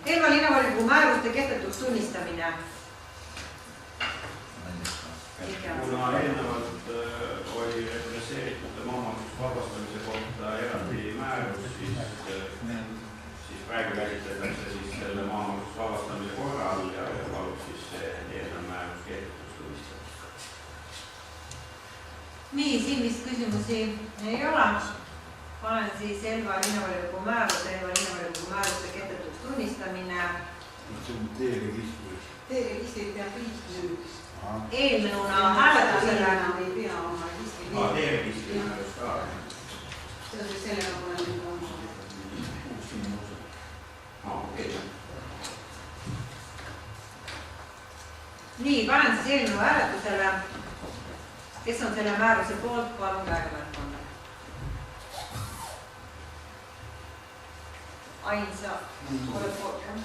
Elva linnavolikogu määruste kehtetuks tunnistamine. Kuna eelnevalt oli represseeritud maamaksust vabastamise kohta eraldi määrus, siis praegu käsitletakse selle maamaksust vabastamise korral ja palub siis eelnev määrus kehtetuks tunnistada. Nii, siin vist küsimusi ei ole. Panen siis Elva linnavolikogu määruste kehtetuks tunnistamine. See on T-registris. T-registrid peab riik nüüd. Eelnõuna hääletusele. Ei pea oma registri. T-registri määrus ka. Seoses sellega pole nüüd on. Okei. Nii, panen siis eelnõu hääletusele. Kes on selle määruse poolt, palun käega märkama. Ainsa, oled poolt, jah?